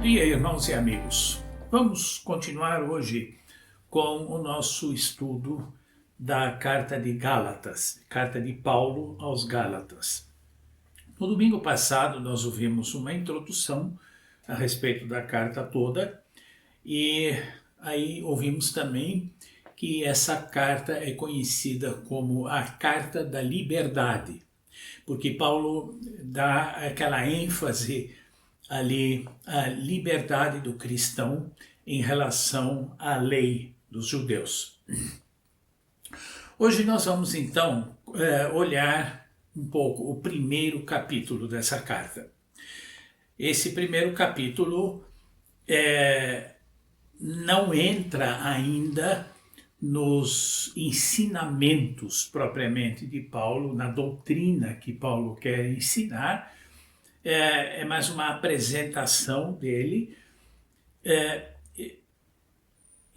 dia, irmãos e amigos. Vamos continuar hoje com o nosso estudo da Carta de Gálatas, Carta de Paulo aos Gálatas. No domingo passado, nós ouvimos uma introdução a respeito da carta toda e aí ouvimos também que essa carta é conhecida como a Carta da Liberdade, porque Paulo dá aquela ênfase ali à liberdade do cristão em relação à lei dos judeus. Hoje nós vamos então olhar um pouco o primeiro capítulo dessa carta. Esse primeiro capítulo não entra ainda nos ensinamentos propriamente de Paulo, na doutrina que Paulo quer ensinar. É mais uma apresentação dele,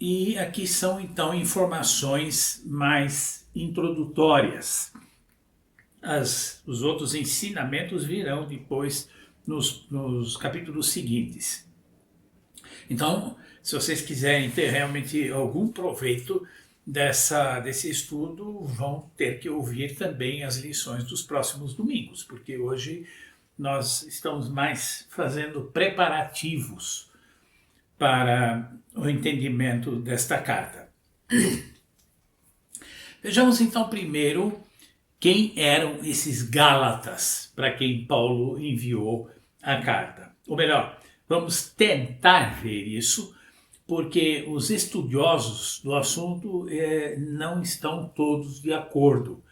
e aqui são então informações mais introdutórias. Os outros ensinamentos virão depois nos capítulos seguintes. Então, se vocês quiserem ter realmente algum proveito desse estudo, vão ter que ouvir também as lições dos próximos domingos, porque hoje nós estamos mais fazendo preparativos para o entendimento desta carta. Vejamos então primeiro quem eram esses Gálatas para quem Paulo enviou a carta. Ou melhor, vamos tentar ver isso, porque os estudiosos do assunto não estão todos de acordo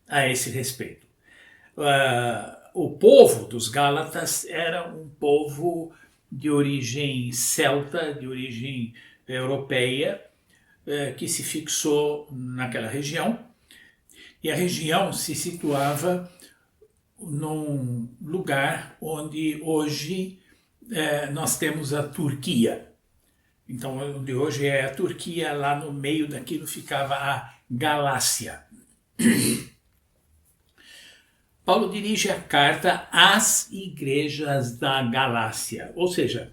a esse respeito. O povo dos Gálatas era um povo de origem celta, de origem europeia, que se fixou naquela região. E a região se situava num lugar onde hoje nós temos a Turquia. Então, onde hoje é a Turquia, lá no meio daquilo ficava a Galácia. Paulo dirige a carta às igrejas da Galácia, ou seja,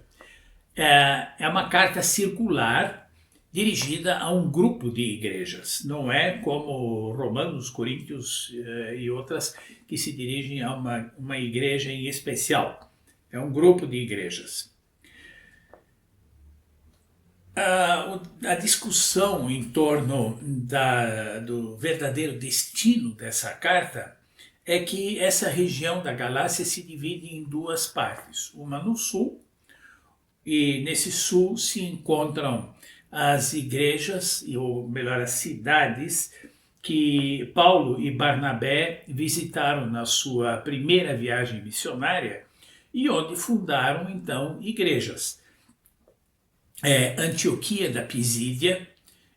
é uma carta circular dirigida a um grupo de igrejas. Não é como Romanos, Coríntios e outras que se dirigem a uma igreja em especial. É um grupo de igrejas. A discussão em torno do verdadeiro destino dessa carta é que essa região da Galácia se divide em duas partes, uma no sul, e nesse sul se encontram as igrejas, ou melhor, as cidades que Paulo e Barnabé visitaram na sua primeira viagem missionária e onde fundaram então igrejas. Antioquia da Pisídia,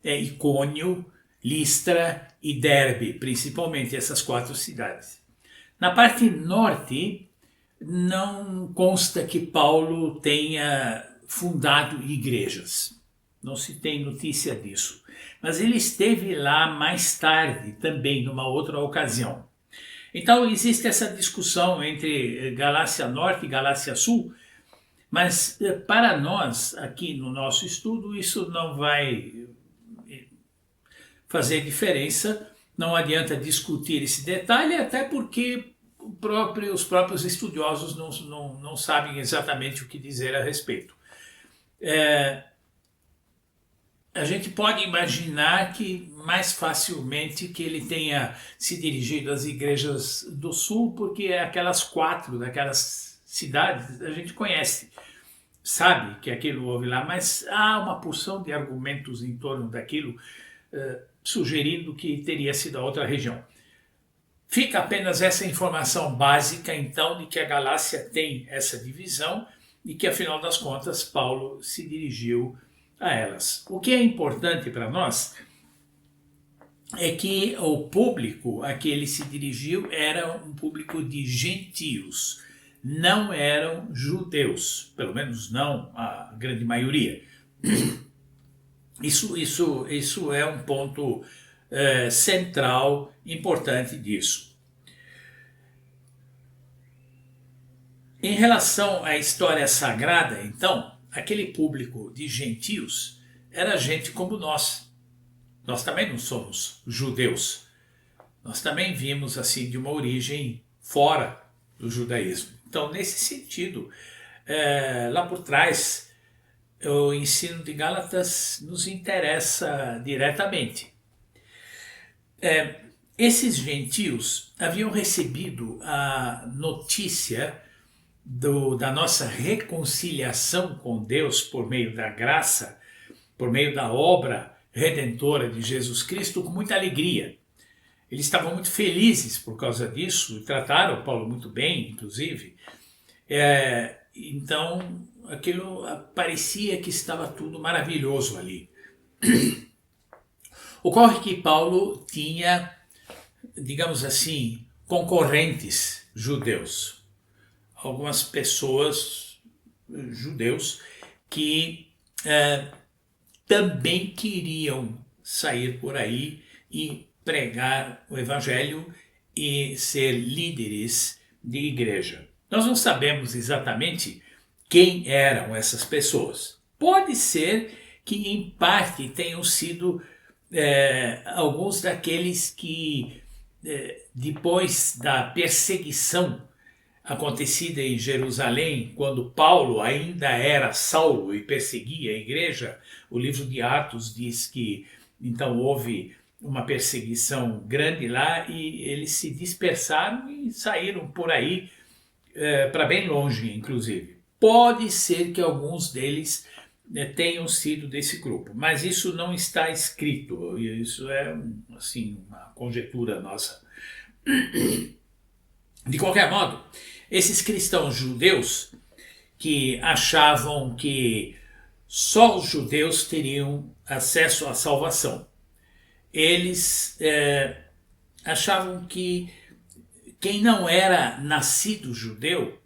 Icônio, Listra e Derbe, principalmente essas 4 cidades. Na parte norte, não consta que Paulo tenha fundado igrejas. Não se tem notícia disso. Mas ele esteve lá mais tarde, também, numa outra ocasião. Então, existe essa discussão entre Galácia Norte e Galácia Sul, mas para nós, aqui no nosso estudo, isso não vai fazer diferença. Não adianta discutir esse detalhe, até porque os próprios estudiosos não sabem exatamente o que dizer a respeito. A gente pode imaginar que mais facilmente que ele tenha se dirigido às igrejas do sul, porque aquelas 4 daquelas cidades a gente conhece, sabe que aquilo houve lá, mas há uma porção de argumentos em torno daquilo sugerindo que teria sido a outra região. Fica apenas essa informação básica, então, de que a Galácia tem essa divisão e que, afinal das contas, Paulo se dirigiu a elas. O que é importante para nós é que o público a que ele se dirigiu era um público de gentios, não eram judeus, pelo menos não a grande maioria. Isso é um ponto central, importante disso. Em relação à história sagrada, então, aquele público de gentios era gente como nós. Nós também não somos judeus. Nós também vimos assim de uma origem fora do judaísmo. Então, nesse sentido, lá por trás, o ensino de Gálatas nos interessa diretamente. Esses gentios haviam recebido a notícia da nossa reconciliação com Deus por meio da graça, por meio da obra redentora de Jesus Cristo, com muita alegria. Eles estavam muito felizes por causa disso e trataram Paulo muito bem, inclusive. Então, aquilo parecia que estava tudo maravilhoso ali. Ocorre que Paulo tinha, digamos assim, concorrentes judeus. Algumas pessoas, judeus, que também queriam sair por aí e pregar o evangelho e ser líderes de igreja. Nós não sabemos exatamente quem eram essas pessoas. Pode ser que em parte tenham sido alguns daqueles que depois da perseguição acontecida em Jerusalém, quando Paulo ainda era Saulo e perseguia a igreja, o livro de Atos diz que então houve uma perseguição grande lá e eles se dispersaram e saíram por aí para bem longe, inclusive. Pode ser que alguns deles tenham sido desse grupo, mas isso não está escrito, isso é assim, uma conjectura nossa. De qualquer modo, esses cristãos judeus que achavam que só os judeus teriam acesso à salvação, eles achavam que quem não era nascido judeu,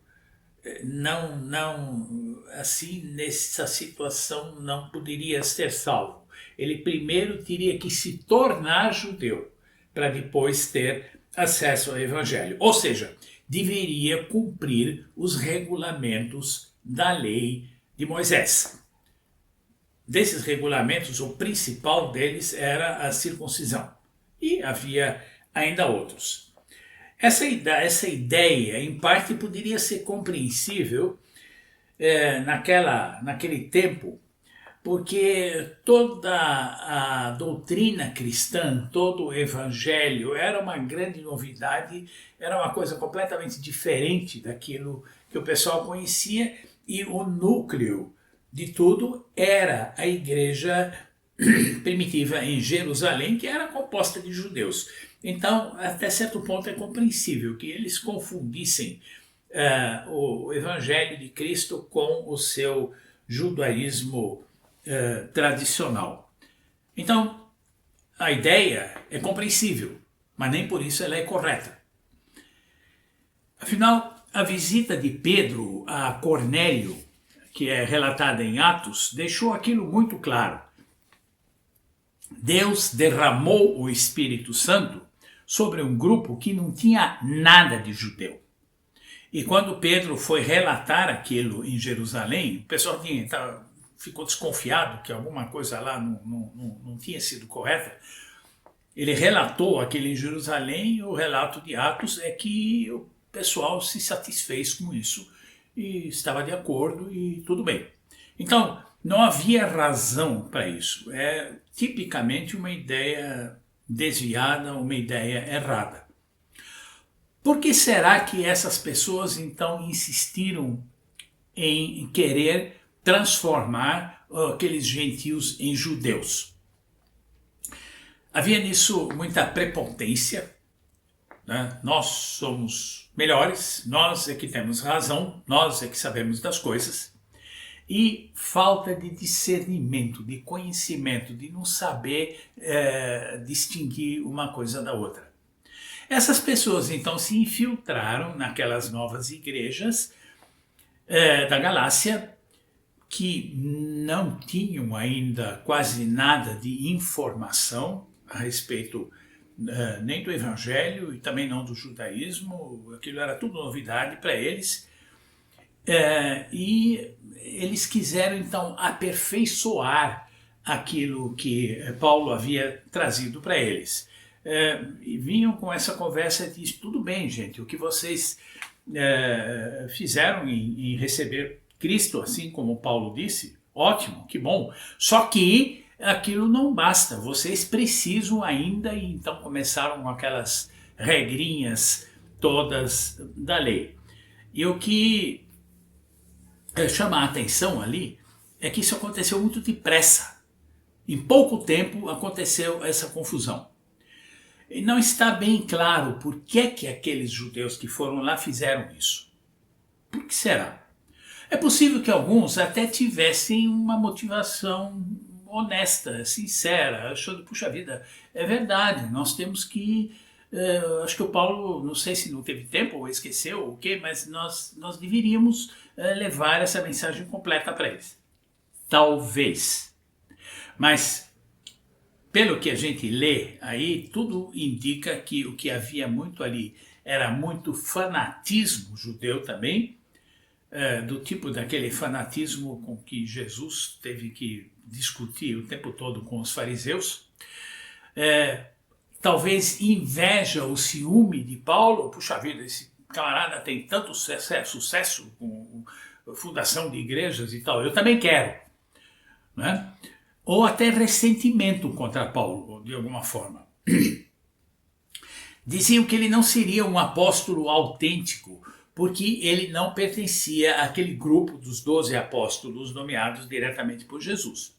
assim, nessa situação não poderia ser salvo. Ele primeiro teria que se tornar judeu para depois ter acesso ao evangelho. Ou seja, deveria cumprir os regulamentos da lei de Moisés. Desses regulamentos, o principal deles era a circuncisão. E havia ainda outros. Essa ideia, em parte, poderia ser compreensível naquele tempo, porque toda a doutrina cristã, todo o evangelho era uma grande novidade, era uma coisa completamente diferente daquilo que o pessoal conhecia, e o núcleo de tudo era a igreja primitiva em Jerusalém, que era composta de judeus. Então, até certo ponto é compreensível que eles confundissem o evangelho de Cristo com o seu judaísmo tradicional. Então, a ideia é compreensível, mas nem por isso ela é correta. Afinal, a visita de Pedro a Cornélio, que é relatada em Atos, deixou aquilo muito claro. Deus derramou o Espírito Santo sobre um grupo que não tinha nada de judeu. E quando Pedro foi relatar aquilo em Jerusalém, o pessoal ficou desconfiado que alguma coisa lá não tinha sido correta. Ele relatou aquilo em Jerusalém, e o relato de Atos é que o pessoal se satisfez com isso e estava de acordo e tudo bem. Então, não havia razão para isso. É tipicamente uma ideia desviada, uma ideia errada. Por que será que essas pessoas então insistiram em querer transformar aqueles gentios em judeus? Havia nisso muita prepotência, né? Nós somos melhores, nós é que temos razão, nós é que sabemos das coisas, e falta de discernimento, de conhecimento, de não saber distinguir uma coisa da outra. Essas pessoas então se infiltraram naquelas novas igrejas da Galácia, que não tinham ainda quase nada de informação a respeito nem do evangelho e também não do judaísmo. Aquilo era tudo novidade para eles. E eles quiseram então aperfeiçoar aquilo que Paulo havia trazido para eles. E vinham com essa conversa de tudo bem, gente, o que vocês fizeram em receber Cristo, assim como Paulo disse, ótimo, que bom. Só que aquilo não basta, vocês precisam ainda, e então começaram com aquelas regrinhas todas da lei. E o que chama a atenção ali é que isso aconteceu muito depressa. Em pouco tempo aconteceu essa confusão. E não está bem claro por que aqueles judeus que foram lá fizeram isso. Por que será? É possível que alguns até tivessem uma motivação honesta, sincera, achando, puxa vida, é verdade, nós temos que... acho que o Paulo, não sei se não teve tempo ou esqueceu ou o quê, mas nós deveríamos levar essa mensagem completa para eles. Talvez. Mas, pelo que a gente lê aí, tudo indica que o que havia muito ali era muito fanatismo judeu também, do tipo daquele fanatismo com que Jesus teve que discutir o tempo todo com os fariseus. Talvez inveja ou ciúme de Paulo, puxa vida, esse camarada tem tanto sucesso com fundação de igrejas e tal, eu também quero. Né? Ou até ressentimento contra Paulo, de alguma forma. Diziam que ele não seria um apóstolo autêntico, porque ele não pertencia àquele grupo dos 12 apóstolos nomeados diretamente por Jesus.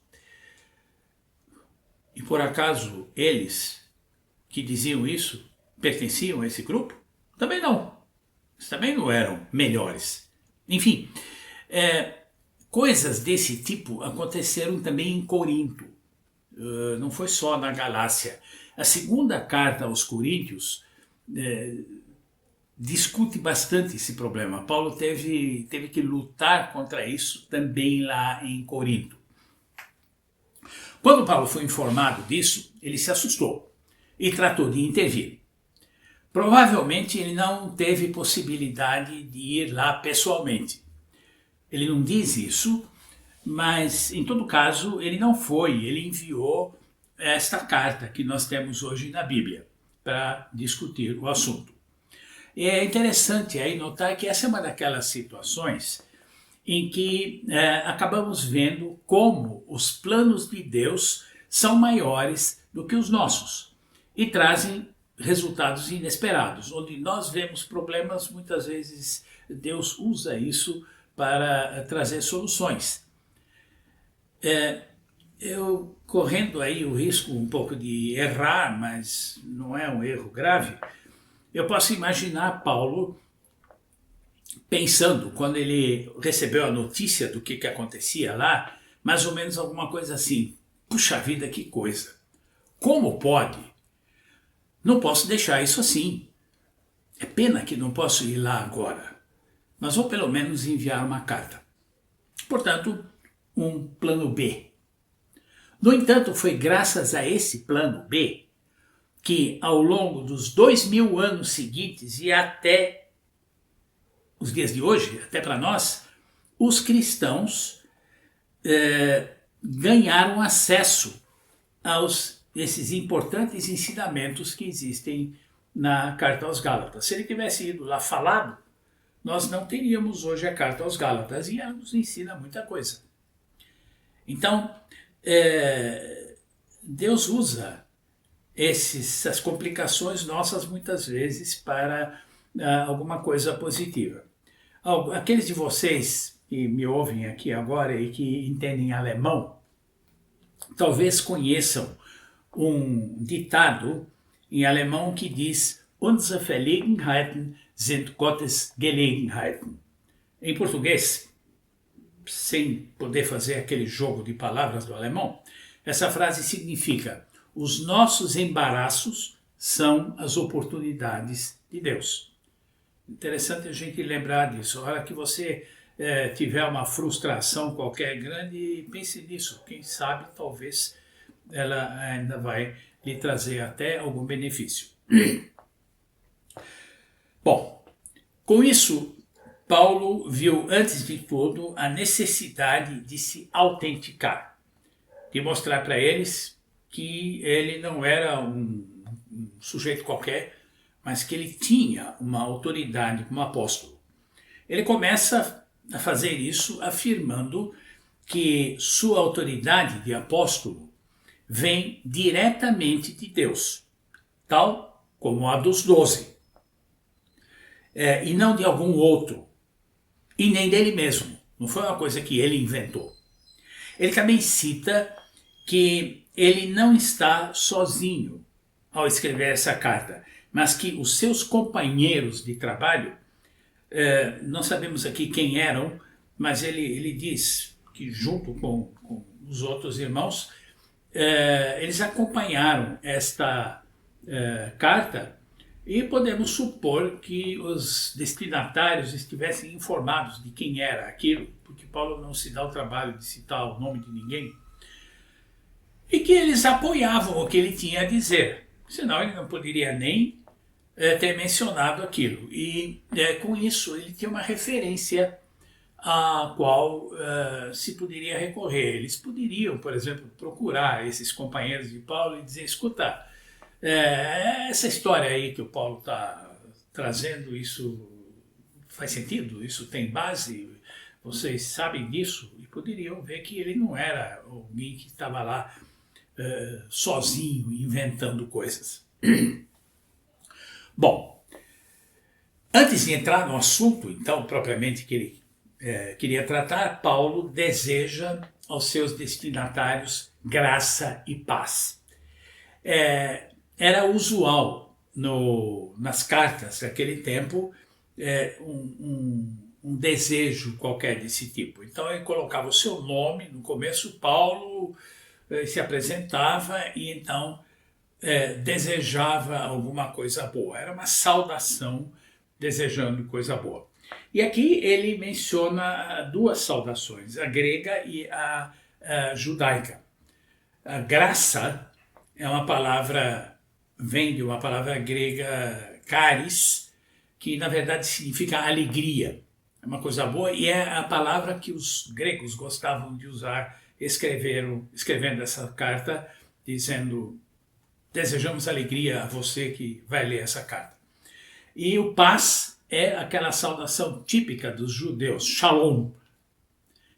E por acaso eles que diziam isso pertenciam a esse grupo? Também não. Eles também não eram melhores. Enfim, coisas desse tipo aconteceram também em Corinto. Não foi só na Galácia. A segunda carta aos Coríntios discute bastante esse problema. Paulo teve que lutar contra isso também lá em Corinto. Quando Paulo foi informado disso, ele se assustou e tratou de intervir. Provavelmente ele não teve possibilidade de ir lá pessoalmente. Ele não diz isso, mas em todo caso ele não foi, ele enviou esta carta que nós temos hoje na Bíblia para discutir o assunto. E é interessante aí notar que essa é uma daquelas situações em que acabamos vendo como os planos de Deus são maiores do que os nossos e trazem resultados inesperados. Onde nós vemos problemas, muitas vezes Deus usa isso para trazer soluções. Eu, correndo aí o risco um pouco de errar, mas não é um erro grave, eu posso imaginar Paulo pensando, quando ele recebeu a notícia do que acontecia lá, mais ou menos alguma coisa assim: puxa vida, que coisa! Como pode? Não posso deixar isso assim. É pena que não posso ir lá agora, mas vou pelo menos enviar uma carta. Portanto, um plano B. No entanto, foi graças a esse plano B que, ao longo dos 2000 anos seguintes e até os dias de hoje, até para nós, os cristãos ganharam acesso aos esses importantes ensinamentos que existem na Carta aos Gálatas. Se ele tivesse ido lá falado, nós não teríamos hoje a Carta aos Gálatas, e ela nos ensina muita coisa. Então, Deus usa essas complicações nossas muitas vezes para alguma coisa positiva. Aqueles de vocês que me ouvem aqui agora e que entendem alemão, talvez conheçam um ditado em alemão que diz: Unsere Verlegenheiten sind Gottes Gelegenheiten. Em português, sem poder fazer aquele jogo de palavras do alemão, essa frase significa: os nossos embaraços são as oportunidades de Deus. Interessante a gente lembrar disso. A hora que você tiver uma frustração qualquer grande, pense nisso. Quem sabe, talvez, ela ainda vai lhe trazer até algum benefício. Bom, com isso, Paulo viu, antes de tudo, a necessidade de se autenticar, de mostrar para eles que ele não era um sujeito qualquer, mas que ele tinha uma autoridade como apóstolo. Ele começa a fazer isso afirmando que sua autoridade de apóstolo vem diretamente de Deus, tal como a dos 12, e não de algum outro, e nem dele mesmo. Não foi uma coisa que ele inventou. Ele também cita que ele não está sozinho ao escrever essa carta, mas que os seus companheiros de trabalho, não sabemos aqui quem eram, mas ele diz que junto com os outros irmãos, eles acompanharam esta carta e podemos supor que os destinatários estivessem informados de quem era aquilo, porque Paulo não se dá o trabalho de citar o nome de ninguém, e que eles apoiavam o que ele tinha a dizer, senão ele não poderia nem ter mencionado aquilo. E com isso ele tinha uma referência a qual se poderia recorrer. Eles poderiam, por exemplo, procurar esses companheiros de Paulo e dizer: escuta, essa história aí que o Paulo está trazendo, isso faz sentido? Isso tem base? Vocês sabem disso? E poderiam ver que ele não era alguém que estava lá sozinho, inventando coisas. Bom, antes de entrar no assunto, então, propriamente que ele queria tratar, Paulo deseja aos seus destinatários graça e paz. Era usual nas cartas daquele tempo um desejo qualquer desse tipo. Então ele colocava o seu nome no começo, Paulo se apresentava e então desejava alguma coisa boa. Era uma saudação desejando coisa boa. E aqui ele menciona duas saudações, a grega e a judaica. A graça é uma palavra, vem de uma palavra grega charis, que na verdade significa alegria. É uma coisa boa e é a palavra que os gregos gostavam de usar escrevendo essa carta, dizendo: desejamos alegria a você que vai ler essa carta. E o paz é aquela saudação típica dos judeus, shalom.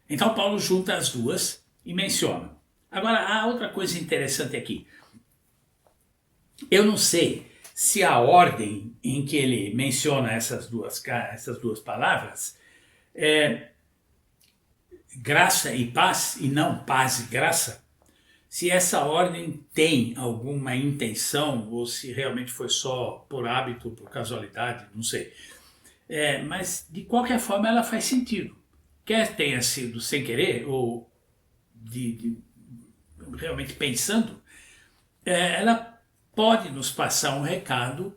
Então Paulo junta as duas e menciona. Agora, há outra coisa interessante aqui. Eu não sei se a ordem em que ele menciona essas duas palavras é graça e paz, e não paz e graça, se essa ordem tem alguma intenção ou se realmente foi só por hábito, por casualidade, não sei. Mas, de qualquer forma, ela faz sentido. Quer tenha sido sem querer ou realmente pensando, ela pode nos passar um recado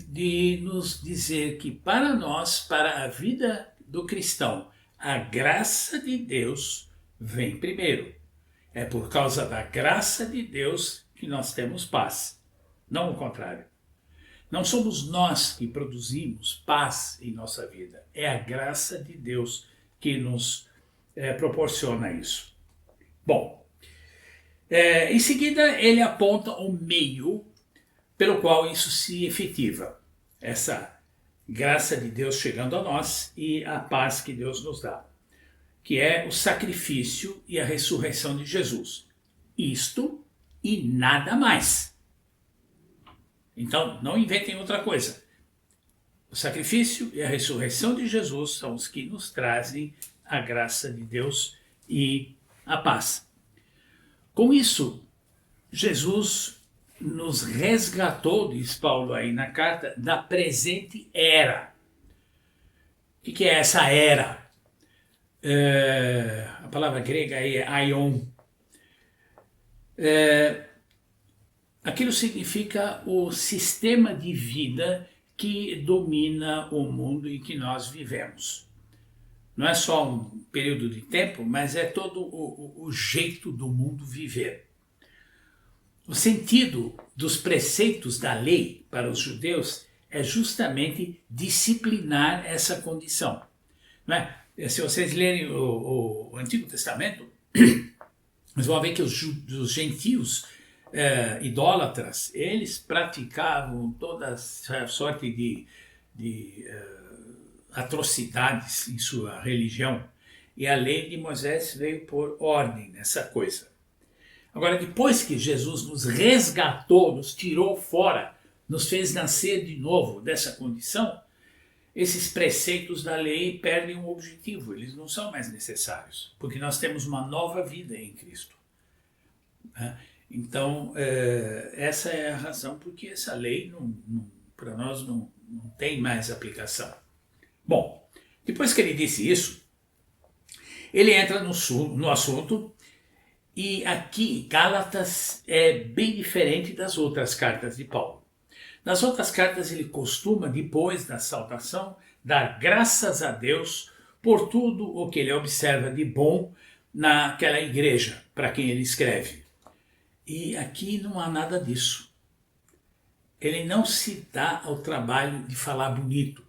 de nos dizer que para nós, para a vida do cristão, a graça de Deus vem primeiro. É por causa da graça de Deus que nós temos paz, não o contrário. Não somos nós que produzimos paz em nossa vida, é a graça de Deus que nos proporciona isso. Bom, em seguida ele aponta o meio pelo qual isso se efetiva, essa graça de Deus chegando a nós e a paz que Deus nos dá, que é o sacrifício e a ressurreição de Jesus. Isto e nada mais. Então, não inventem outra coisa. O sacrifício e a ressurreição de Jesus são os que nos trazem a graça de Deus e a paz. Com isso, Jesus nos resgatou, diz Paulo aí na carta, da presente era. O que é essa era? A palavra grega é aion. Aquilo significa o sistema de vida que domina o mundo em que nós vivemos. Não é só um período de tempo, mas é todo o jeito do mundo viver. O sentido dos preceitos da lei para os judeus é justamente disciplinar essa condição. Não é? Se vocês lerem o Antigo Testamento, vocês vão ver que os gentios idólatras, eles praticavam toda sorte de atrocidades em sua religião. E a lei de Moisés veio pôr ordem nessa coisa. Agora, depois que Jesus nos resgatou, nos tirou fora, nos fez nascer de novo dessa condição, esses preceitos da lei perdem o objetivo, eles não são mais necessários, porque nós temos uma nova vida em Cristo. Então, essa é a razão porque essa lei para nós não tem mais aplicação. Bom, depois que ele disse isso, ele entra no assunto, e aqui Gálatas é bem diferente das outras cartas de Paulo. Nas outras cartas ele costuma, depois da saudação, dar graças a Deus por tudo o que ele observa de bom naquela igreja para quem ele escreve. E aqui não há nada disso. Ele não se dá ao trabalho de falar bonito,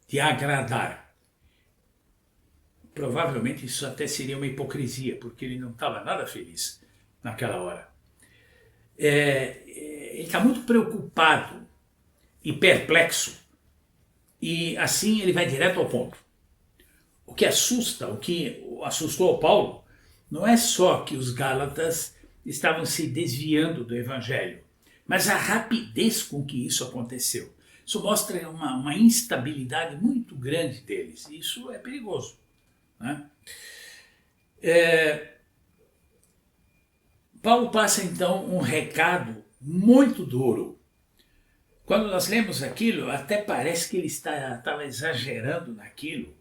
de agradar. Provavelmente isso até seria uma hipocrisia, porque ele não estava nada feliz naquela hora. Ele está muito preocupado e perplexo, e assim ele vai direto ao ponto. O que assustou Paulo, não é só que os Gálatas estavam se desviando do Evangelho, mas a rapidez com que isso aconteceu. Isso mostra uma instabilidade muito grande deles, e isso é perigoso. Paulo passa então um recado muito duro. Quando nós lemos aquilo, até parece que ele estava exagerando naquilo.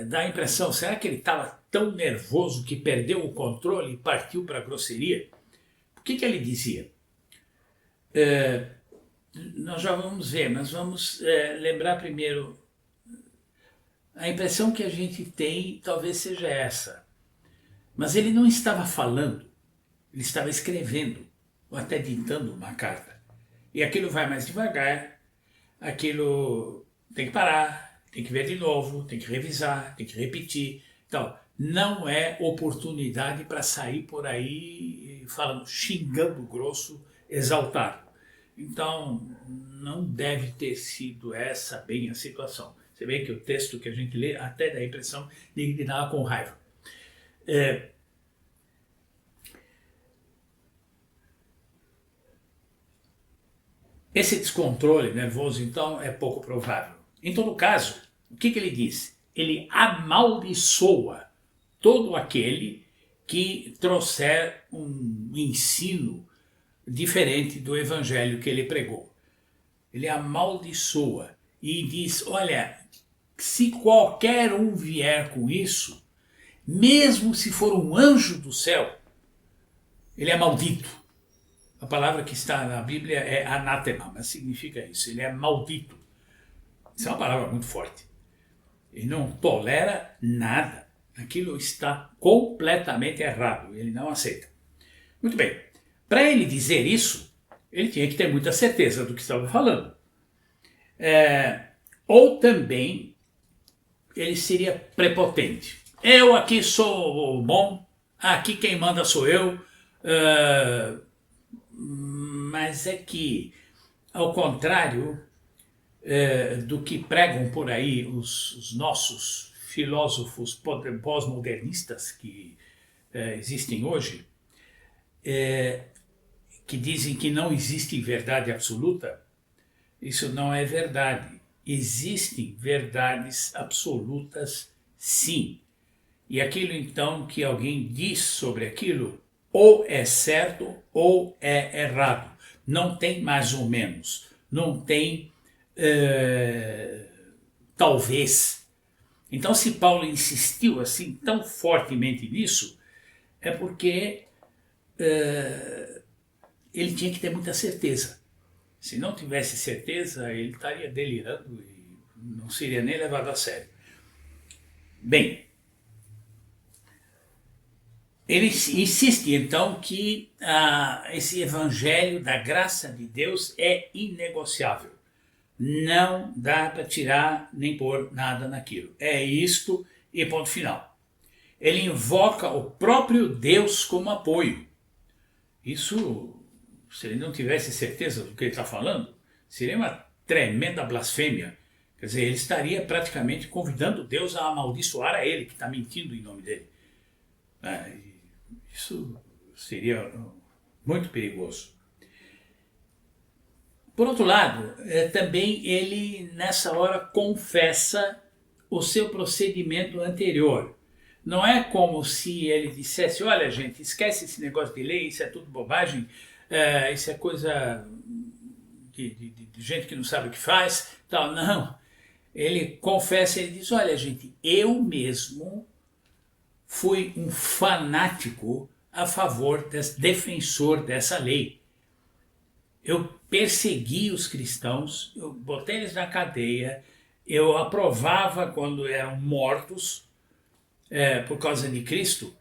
Dá a impressão, será que ele estava tão nervoso que perdeu o controle e partiu para a grosseria? O que ele dizia? Nós já vamos ver, mas vamos lembrar primeiro. A impressão que a gente tem talvez seja essa. Mas ele não estava falando, ele estava escrevendo, ou até ditando uma carta. E aquilo vai mais devagar, aquilo tem que parar, tem que ver de novo, tem que revisar, tem que repetir. Então, não é oportunidade para sair por aí falando, xingando grosso, exaltado. Então, não deve ter sido essa bem a situação. Você vê que o texto que a gente lê até dá a impressão de que estava com raiva. Esse descontrole nervoso, então, é pouco provável. Em todo caso, o que ele diz? Ele amaldiçoa todo aquele que trouxer um ensino diferente do evangelho que ele pregou. Ele amaldiçoa e diz, olha, se qualquer um vier com isso, mesmo se for um anjo do céu, ele é maldito. A palavra que está na Bíblia é anátema, mas significa isso, ele é maldito. Isso é uma palavra muito forte. Ele não tolera nada. Aquilo está completamente errado, ele não aceita. Muito bem, para ele dizer isso, ele tinha que ter muita certeza do que estava falando. Ou também ele seria prepotente. Eu aqui sou bom, aqui quem manda sou eu, mas é que, ao contrário do que pregam por aí os nossos filósofos pós-modernistas que existem hoje, que dizem que não existe verdade absoluta, isso não é verdade. Existem verdades absolutas, sim. E aquilo então que alguém diz sobre aquilo, ou é certo ou é errado. Não tem mais ou menos. Não tem talvez. Então, se Paulo insistiu assim tão fortemente nisso, é porque ele tinha que ter muita certeza. Se não tivesse certeza, ele estaria delirando e não seria nem levado a sério. Bem, ele insiste então que esse evangelho da graça de Deus é inegociável. Não dá para tirar nem pôr nada naquilo. É isto e ponto final. Ele invoca o próprio Deus como apoio. Isso, se ele não tivesse certeza do que ele está falando, seria uma tremenda blasfêmia. Quer dizer, ele estaria praticamente convidando Deus a amaldiçoar a ele, que está mentindo em nome dele. Isso seria muito perigoso. Por outro lado, também ele nessa hora confessa o seu procedimento anterior. Não é como se ele dissesse, olha gente, esquece esse negócio de lei, isso é tudo bobagem, isso é coisa de gente que não sabe o que faz, tal. Não, ele confessa, ele diz, olha gente, eu mesmo fui um fanático a favor, defensor dessa lei. Eu persegui os cristãos, eu botei eles na cadeia, eu aprovava quando eram mortos por causa de Cristo,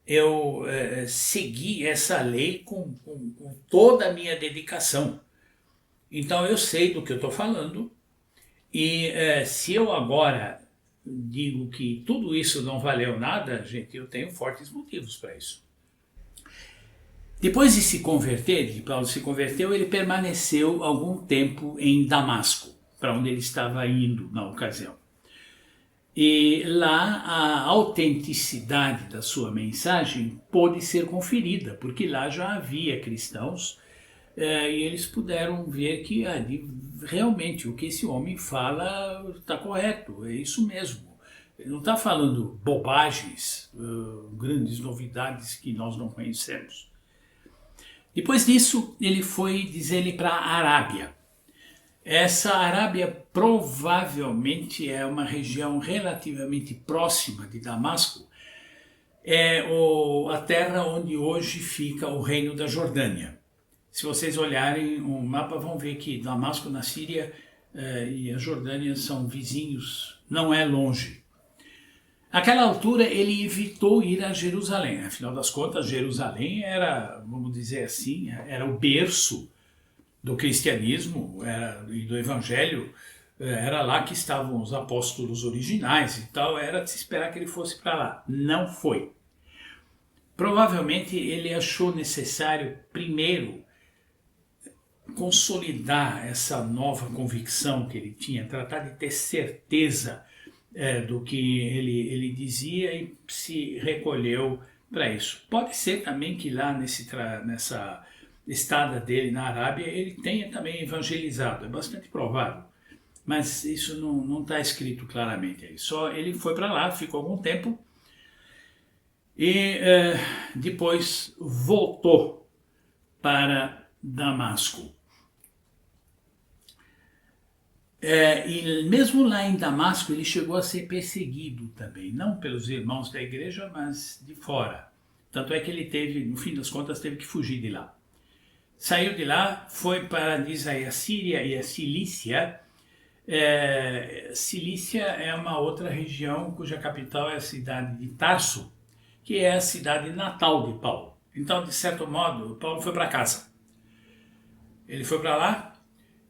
eu segui essa lei com toda a minha dedicação. Então eu sei do que eu estou falando e se eu agora digo que tudo isso não valeu nada, gente, eu tenho fortes motivos para isso. Depois de se converter, de Paulo se converteu, ele permaneceu algum tempo em Damasco, para onde ele estava indo na ocasião. E lá a autenticidade da sua mensagem pôde ser conferida, porque lá já havia cristãos e eles puderam ver que realmente o que esse homem fala está correto, é isso mesmo. Ele não está falando bobagens, grandes novidades que nós não conhecemos. Depois disso, ele foi, diz ele, para a Arábia. Essa Arábia provavelmente é uma região relativamente próxima de Damasco. É a terra onde hoje fica o reino da Jordânia. Se vocês olharem o mapa, vão ver que Damasco na Síria e a Jordânia são vizinhos, não é longe. Naquela altura ele evitou ir a Jerusalém, afinal das contas Jerusalém era, vamos dizer assim, era o berço do cristianismo e do evangelho, era lá que estavam os apóstolos originais e tal, era de se esperar que ele fosse para lá. Não foi. Provavelmente ele achou necessário primeiro consolidar essa nova convicção que ele tinha, tratar de ter certeza do que ele dizia e se recolheu para isso. Pode ser também que lá nessa estada dele na Arábia ele tenha também evangelizado, é bastante provável, mas isso não está escrito claramente aí. Só ele foi para lá, ficou algum tempo e depois voltou para Damasco. E mesmo lá em Damasco ele chegou a ser perseguido também, não pelos irmãos da igreja, mas de fora. Tanto é que ele teve, no fim das contas, teve que fugir de lá. Saiu de lá, foi para, diz aí, a Síria e a Cilícia. Cilícia é uma outra região cuja capital é a cidade de Tarso, que é a cidade natal de Paulo. Então, de certo modo, Paulo foi para casa. Ele foi para lá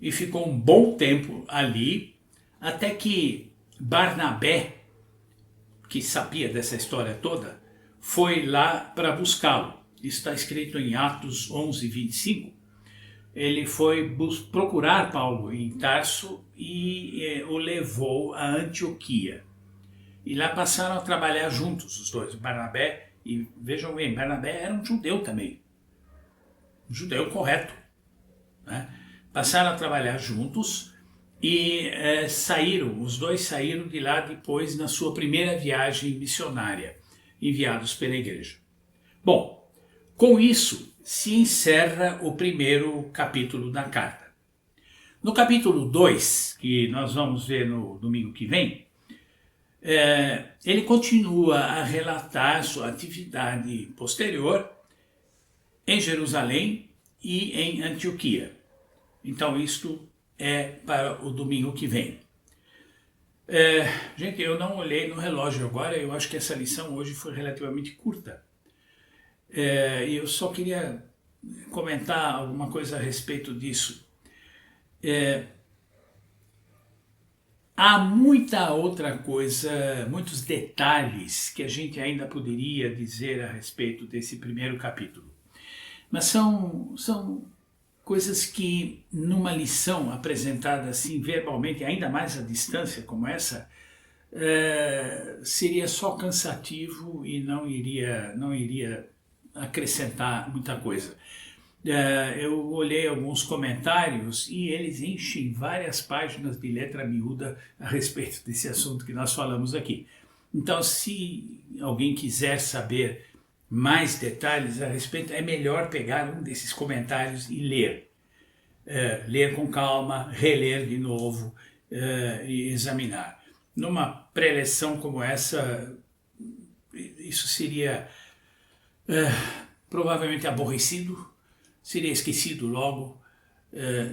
e ficou um bom tempo ali, até que Barnabé, que sabia dessa história toda, foi lá para buscá-lo. Isso está escrito em Atos 11, 25. Ele foi procurar Paulo em Tarso e o levou a Antioquia. E lá passaram a trabalhar juntos os dois, Barnabé e, vejam bem, Barnabé era um judeu também. Um judeu correto, né? Passaram a trabalhar juntos e os dois saíram de lá depois na sua primeira viagem missionária, enviados pela igreja. Bom, com isso se encerra o primeiro capítulo da carta. No capítulo 2, que nós vamos ver no domingo que vem, ele continua a relatar sua atividade posterior em Jerusalém e em Antioquia. Então isto é para o domingo que vem. Gente, eu não olhei no relógio agora, eu acho que essa lição hoje foi relativamente curta. E eu só queria comentar alguma coisa a respeito disso. Há muita outra coisa, muitos detalhes que a gente ainda poderia dizer a respeito desse primeiro capítulo. Mas são coisas que, numa lição apresentada assim verbalmente, ainda mais à distância como essa, seria só cansativo e não iria acrescentar muita coisa. Eu olhei alguns comentários e eles enchem várias páginas de letra miúda a respeito desse assunto que nós falamos aqui. Então, se alguém quiser saber mais detalhes a respeito, é melhor pegar um desses comentários e ler. Ler com calma, reler de novo e examinar. Numa preleção como essa, isso seria provavelmente aborrecido, seria esquecido logo,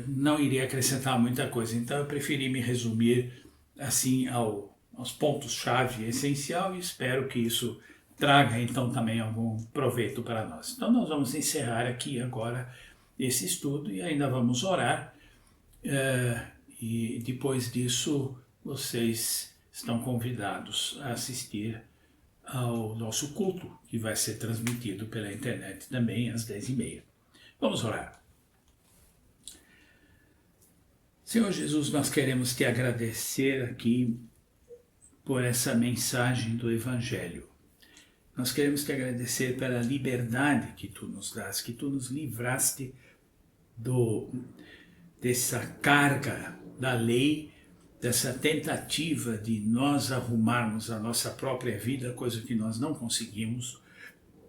não iria acrescentar muita coisa. Então eu preferi me resumir assim aos pontos-chave essencial e espero que isso traga então também algum proveito para nós. Então nós vamos encerrar aqui agora esse estudo e ainda vamos orar, e depois disso vocês estão convidados a assistir ao nosso culto, que vai ser transmitido pela internet também às 10h30. Vamos orar. Senhor Jesus, nós queremos te agradecer aqui por essa mensagem do Evangelho. Nós queremos te agradecer pela liberdade que tu nos dás, que tu nos livraste dessa carga da lei, dessa tentativa de nós arrumarmos a nossa própria vida, coisa que nós não conseguimos,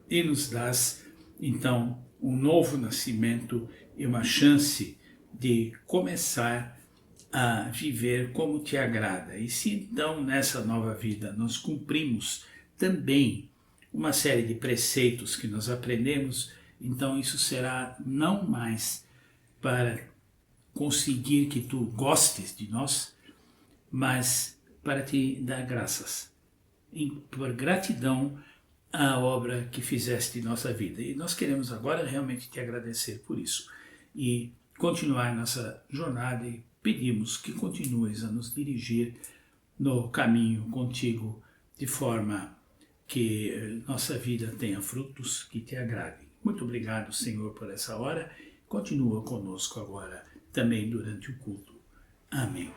e nos dás, então, um novo nascimento e uma chance de começar a viver como te agrada. E se então nessa nova vida nós cumprimos também uma série de preceitos que nós aprendemos, então isso será não mais para conseguir que tu gostes de nós, mas para te dar graças, por gratidão a obra que fizeste em nossa vida. E nós queremos agora realmente te agradecer por isso e continuar nossa jornada e pedimos que continues a nos dirigir no caminho contigo de forma que nossa vida tenha frutos que te agradem. Muito obrigado, Senhor, por essa hora. Continua conosco agora também durante o culto. Amém.